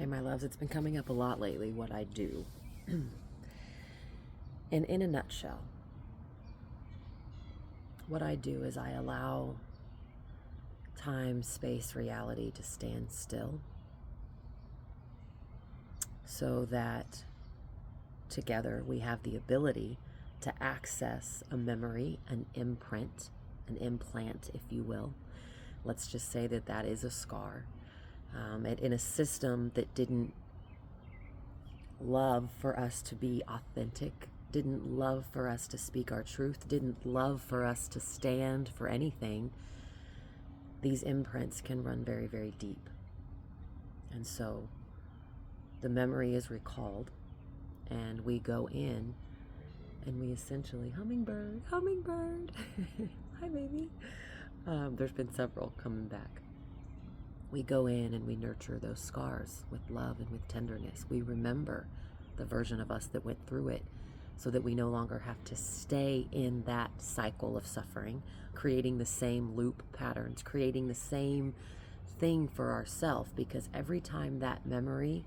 Hey, my loves, it's been coming up a lot lately, what I do. And in a nutshell, what I do is I allow time, space, reality to stand still so that together we have the ability to access a memory, an imprint, an implant, if you will. Let's just say that that is a scar. In a system that didn't love for us to be authentic, didn't love for us to speak our truth, didn't love for us to stand for anything, these imprints can run very, very deep. And so the memory is recalled, and we go in and we essentially, hummingbird, hi baby. There's been several coming back. We go in and we nurture those scars with love and with tenderness. We remember the version of us that went through it so that we no longer have to stay in that cycle of suffering, creating the same loop patterns, creating the same thing for ourselves, because every time that memory,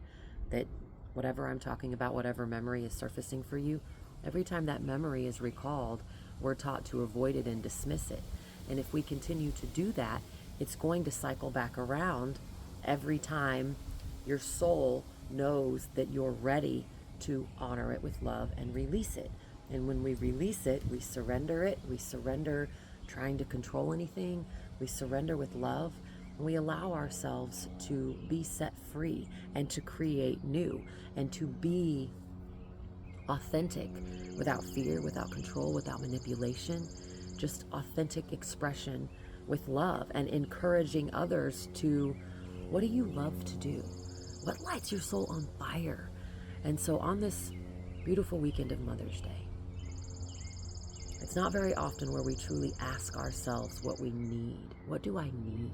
that whatever I'm talking about, whatever memory is surfacing for you, every time that memory is recalled, we're taught to avoid it and dismiss it. And if we continue to do that, it's going to cycle back around every time your soul knows that you're ready to honor it with love and release it. And when we release it, we surrender trying to control anything, we surrender with love, and we allow ourselves to be set free and to create new and to be authentic without fear, without control, without manipulation, just authentic expression with love and encouraging others to, what do you love to do? What lights your soul on fire? And so on this beautiful weekend of Mother's Day, it's not very often where we truly ask ourselves what we need. What do I need?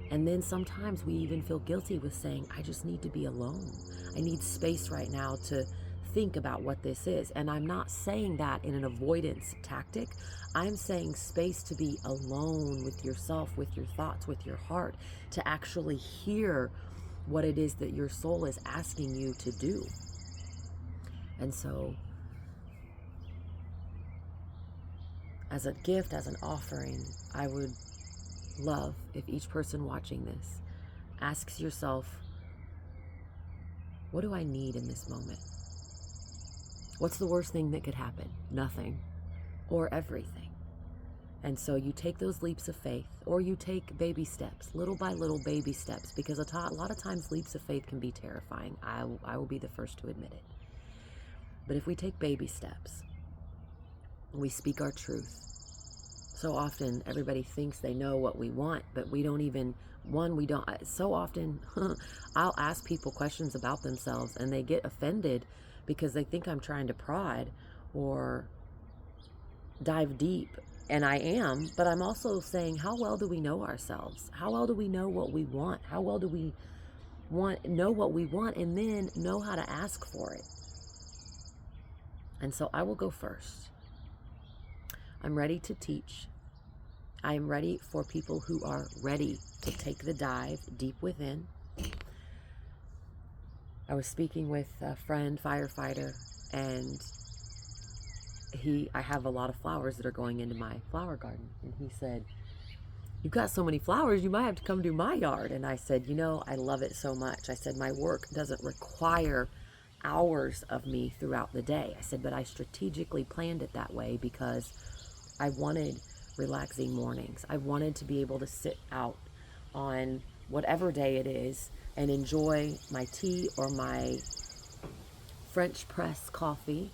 And then sometimes we even feel guilty with saying, I just need to be alone. I need space right now to think about what this is. And I'm not saying that in an avoidance tactic. I'm saying space to be alone with yourself, with your thoughts, with your heart, to actually hear what it is that your soul is asking you to do. And so, as a gift, as an offering, I would love if each person watching this asks yourself, what do I need in this moment? What's the worst thing that could happen? Nothing, or everything. And so you take those leaps of faith, or you take baby steps, little by little baby steps, because a lot of times leaps of faith can be terrifying. I will be the first to admit it. But if we take baby steps, we speak our truth. So often everybody thinks they know what we want, but we don't even, so often I'll ask people questions about themselves and they get offended because they think I'm trying to prod or dive deep. And I am, but I'm also saying, how well do we know ourselves? How well do we know what we want? How well do we know what we want and then know how to ask for it? And so I will go first. I'm ready to teach. I am ready for people who are ready to take the dive deep within. I was speaking with a friend, firefighter, and I have a lot of flowers that are going into my flower garden. And he said, you've got so many flowers, you might have to come do my yard. And I said, I love it so much. I said, my work doesn't require hours of me throughout the day. I said, but I strategically planned it that way because I wanted relaxing mornings. I wanted to be able to sit out on whatever day it is and enjoy my tea or my French press coffee.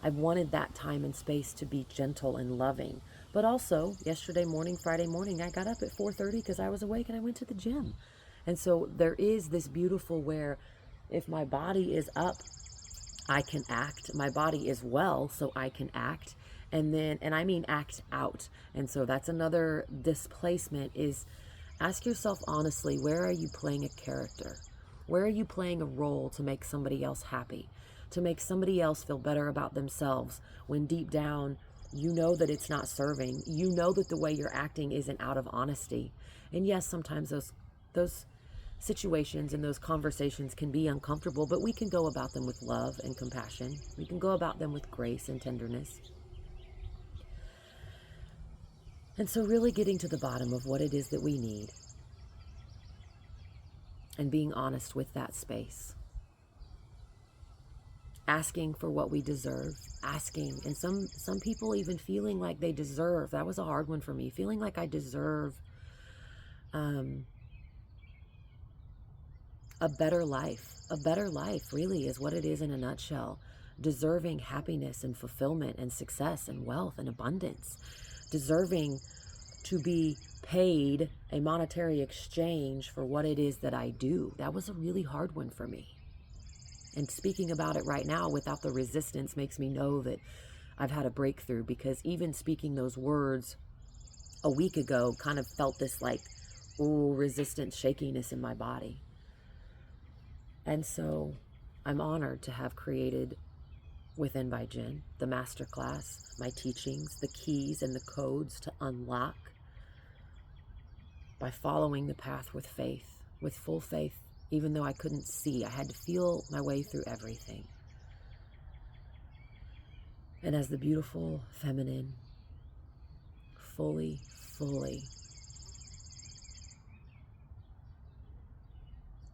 I wanted that time and space to be gentle and loving. But also, yesterday morning, Friday morning, I got up at 4:30 because I was awake and I went to the gym. And so there is this beautiful where if my body is up, I can act. My body is well, so I can act. And I mean act out. And so that's another displacement is ask yourself honestly, where are you playing a character? Where are you playing a role to make somebody else happy? To make somebody else feel better about themselves when deep down you know that it's not serving. You know that the way you're acting isn't out of honesty. And yes, sometimes those situations and those conversations can be uncomfortable, but we can go about them with love and compassion. We can go about them with grace and tenderness. And so really getting to the bottom of what it is that we need and being honest with that space. Asking for what we deserve, asking, and some people even feeling like they deserve. That was a hard one for me, feeling like I deserve a better life. A better life really is what it is in a nutshell. Deserving happiness and fulfillment and success and wealth and abundance. Deserving to be paid a monetary exchange for what it is that I do. That was a really hard one for me. And speaking about it right now without the resistance makes me know that I've had a breakthrough, because even speaking those words a week ago kind of felt this like, ooh, resistance, shakiness in my body. And so I'm honored to have created Within by Jen, the masterclass, my teachings, the keys and the codes to unlock by following the path with faith, with full faith. Even though I couldn't see, I had to feel my way through everything. And as the beautiful feminine fully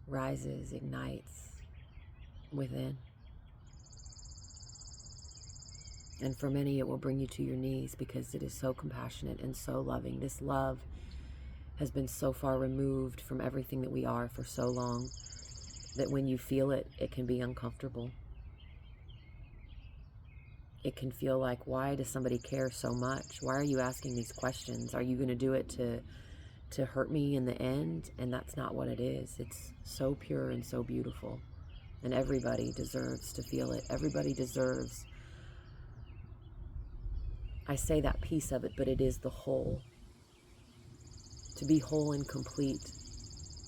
rises, ignites within. And for many, it will bring you to your knees, because it is so compassionate and so loving. This love has been so far removed from everything that we are for so long that when you feel it, it can be uncomfortable. It can feel like, why does somebody care so much? Why are you asking these questions? Are you going to do it to hurt me in the end? And that's not what it is. It's so pure and so beautiful. And everybody deserves to feel it. Everybody deserves, I say that piece of it, but it is the whole. To be whole and complete,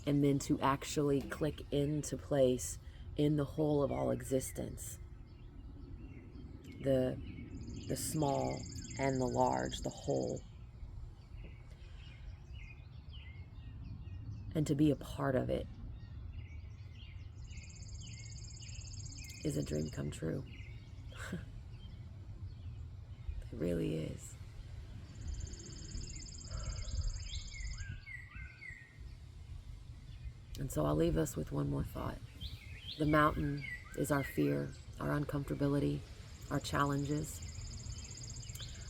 and then to actually click into place in the whole of all existence. The small and the large, the whole. And to be a part of it is a dream come true. It really is. And so I'll leave us with one more thought. The mountain is our fear, our uncomfortability, our challenges,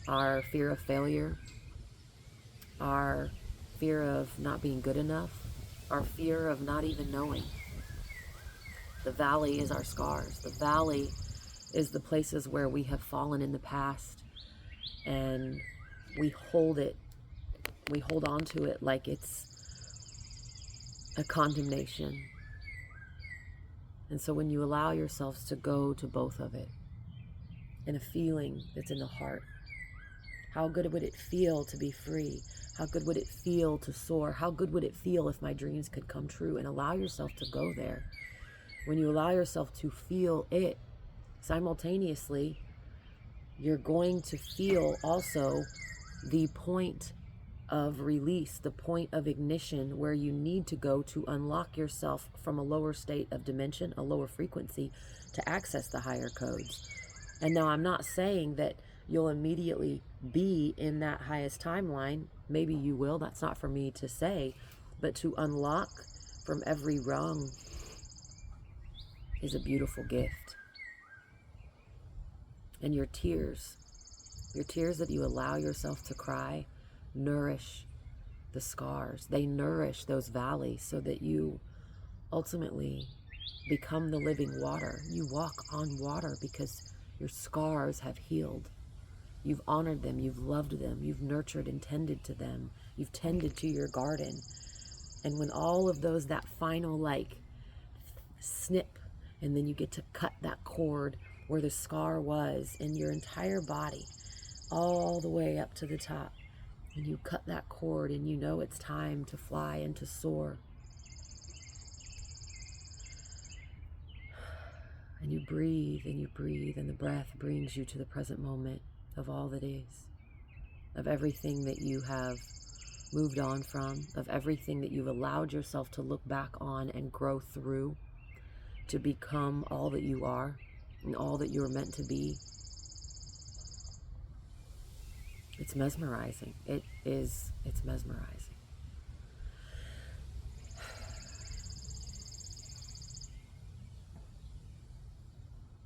our fear of failure, our fear of not being good enough, our fear of not even knowing. The valley is our scars. The valley is the places where we have fallen in the past, and we hold it. We hold on to it like it's a condemnation. And so when you allow yourselves to go to both of it, in a feeling that's in the heart, how good would it feel to be free? How good would it feel to soar? How good would it feel if my dreams could come true? And allow yourself to go there. When you allow yourself to feel it, simultaneously, you're going to feel also the point of release, the point of ignition, where you need to go to unlock yourself from a lower state of dimension, a lower frequency, to access the higher codes. And now I'm not saying that you'll immediately be in that highest timeline. Maybe you will, that's not for me to say, but to unlock from every rung is a beautiful gift. And your tears that you allow yourself to cry, nourish the scars. They nourish those valleys so that you ultimately become the living water. You walk on water because your scars have healed. You've honored them, you've loved them, you've nurtured and tended to them, you've tended to your garden. And when all of those, that final like snip, and then you get to cut that cord where the scar was in your entire body, all the way up to the top, and you cut that cord and you know it's time to fly and to soar. And you breathe and you breathe, and the breath brings you to the present moment of all that is, of everything that you have moved on from, of everything that you've allowed yourself to look back on and grow through to become all that you are and all that you're meant to be. It's mesmerizing. It's mesmerizing.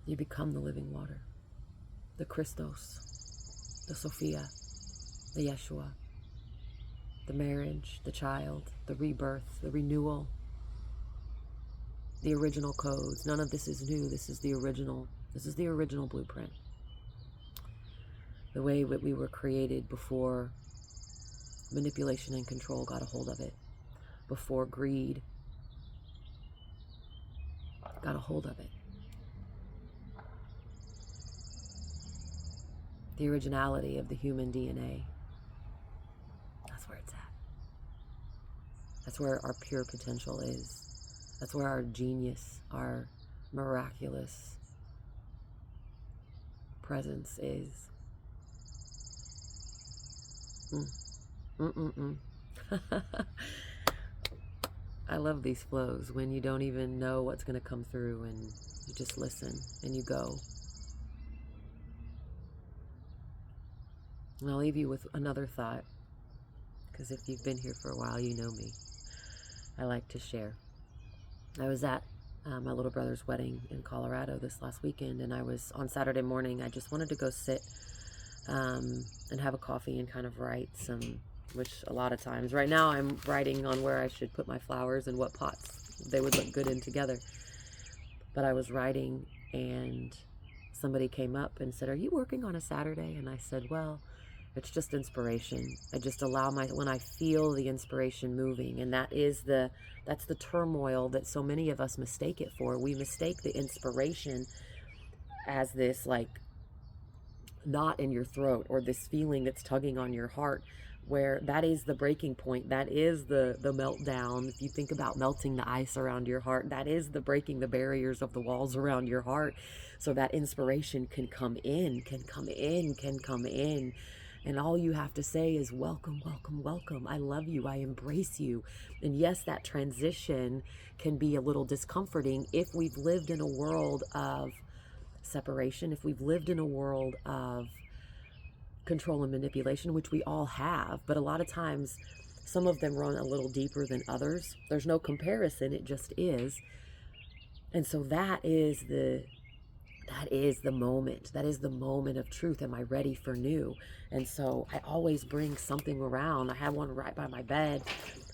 You become the living water, the Christos, the Sophia, the Yeshua, the marriage, the child, the rebirth, the renewal, the original codes. None of this is new. This is the original. This is the original blueprint. The way that we were created before manipulation and control got a hold of it, before greed got a hold of it. The originality of the human DNA. That's where it's at. That's where our pure potential is. That's where our genius, our miraculous presence is. I love these flows when you don't even know what's going to come through and you just listen and you go. And I'll leave you with another thought, because if you've been here for a while, you know me. I like to share. I was at my little brother's wedding in Colorado this last weekend, and I was on Saturday morning. I just wanted to go sit and have a coffee and kind of write some, which a lot of times, right now I'm writing on where I should put my flowers and what pots they would look good in together. But I was writing and somebody came up and said, "Are you working on a Saturday?" And I said, "Well, it's just inspiration. I just allow when I feel the inspiration moving." And that's the turmoil that so many of us mistake it for. We mistake the inspiration as this like knot in your throat or this feeling that's tugging on your heart, where that is the breaking point. That is the meltdown. If you think about melting the ice around your heart, that is the breaking the barriers of the walls around your heart, so that inspiration can come in. And all you have to say is, welcome, welcome, welcome. I love you. I embrace you. And yes, that transition can be a little discomforting if we've lived in a world of separation, if we've lived in a world of control and manipulation, which we all have. But a lot of times, some of them run a little deeper than others. There's no comparison. It just is. And so that is the moment. That is the moment of truth. Am I ready for new? And so I always bring something around. I have one right by my bed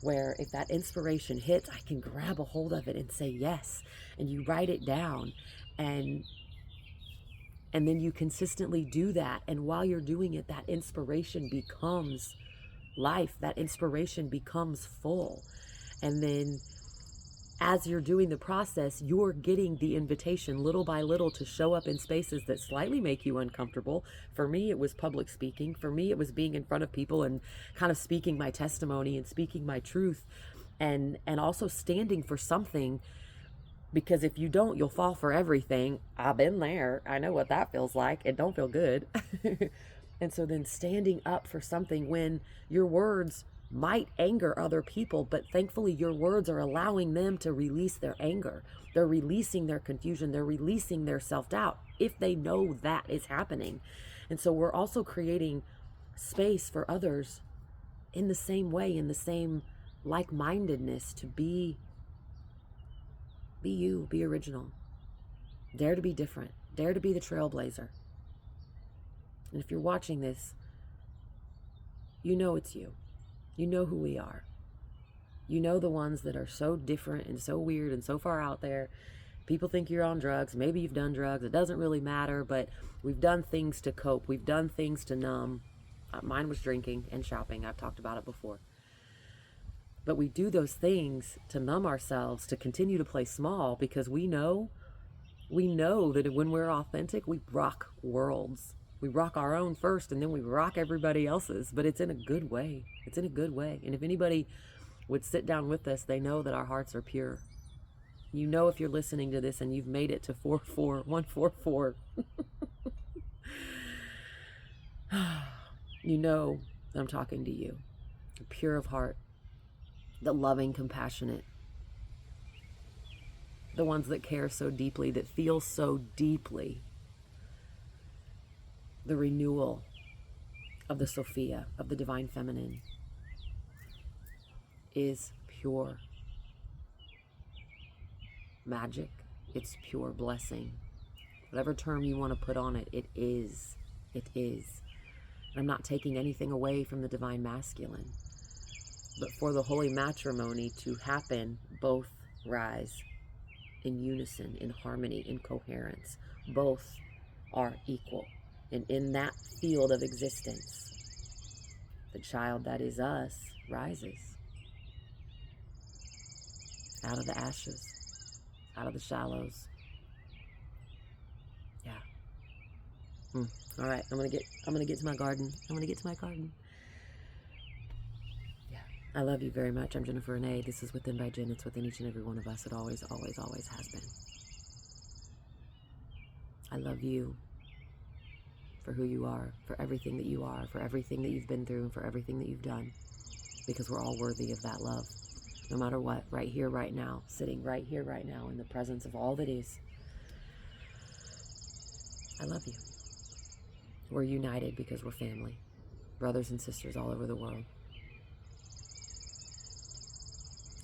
where if that inspiration hits, I can grab a hold of it and say yes. And you write it down, and then you consistently do that. And while you're doing it, that inspiration becomes life. That inspiration becomes full. And then as you're doing the process, you're getting the invitation little by little to show up in spaces that slightly make you uncomfortable. For me, it was public speaking. For me, it was being in front of people and kind of speaking my testimony and speaking my truth, and also standing for something. Because if you don't, you'll fall for everything. I've been there. I know what that feels like. It don't feel good. And so then standing up for something when your words might anger other people, but thankfully your words are allowing them to release their anger. They're releasing their confusion. They're releasing their self-doubt if they know that is happening. And so we're also creating space for others in the same way, in the same like-mindedness, to be you, be original. Dare to be different. Dare to be the trailblazer. And if you're watching this, you know it's you. You know who we are. You know the ones that are so different and so weird and so far out there. People think you're on drugs. Maybe you've done drugs. It doesn't really matter, but we've done things to cope. We've done things to numb. Mine was drinking and shopping. I've talked about it before. But we do those things to numb ourselves, to continue to play small, because we know that when we're authentic, we rock worlds. We rock our own first, and then we rock everybody else's, but it's in a good way. It's in a good way. And if anybody would sit down with us, they know that our hearts are pure. You know, if you're listening to this and you've made it to 44144, you know that I'm talking to you. the pure of heart, the loving, compassionate, the ones that care so deeply, that feel so deeply the renewal of the Sophia, of the divine feminine, is pure magic. It's pure blessing. Whatever term you want to put on it, it is. It is. And I'm not taking anything away from the divine masculine. But for the holy matrimony to happen, both rise in unison, in harmony, in coherence. Both are equal. And in that field of existence, the child that is us rises out of the ashes, out of the shallows. Yeah. All right, I'm gonna get to my garden. I'm gonna get to my garden. Yeah. I love you very much. I'm Jennifer Renee. This is Within by Jen. It's within each and every one of us. It always, always, always has been. I love you for who you are, for everything that you are, for everything that you've been through, and for everything that you've done. Because we're all worthy of that love. No matter what, right here, right now, sitting right here, right now, in the presence of all that is. I love you. We're united because we're family. Brothers and sisters all over the world.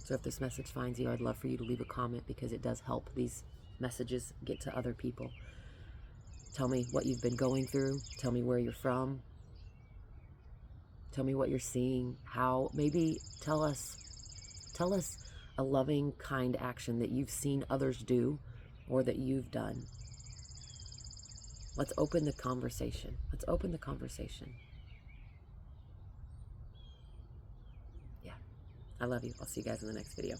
So if this message finds you, I'd love for you to leave a comment, because it does help these messages get to other people. Tell me what you've been going through. Tell me where you're from. Tell me what you're seeing. How, maybe tell us a loving, kind action that you've seen others do or that you've done. Let's open the conversation. Let's open the conversation. Yeah. I love you. I'll see you guys in the next video.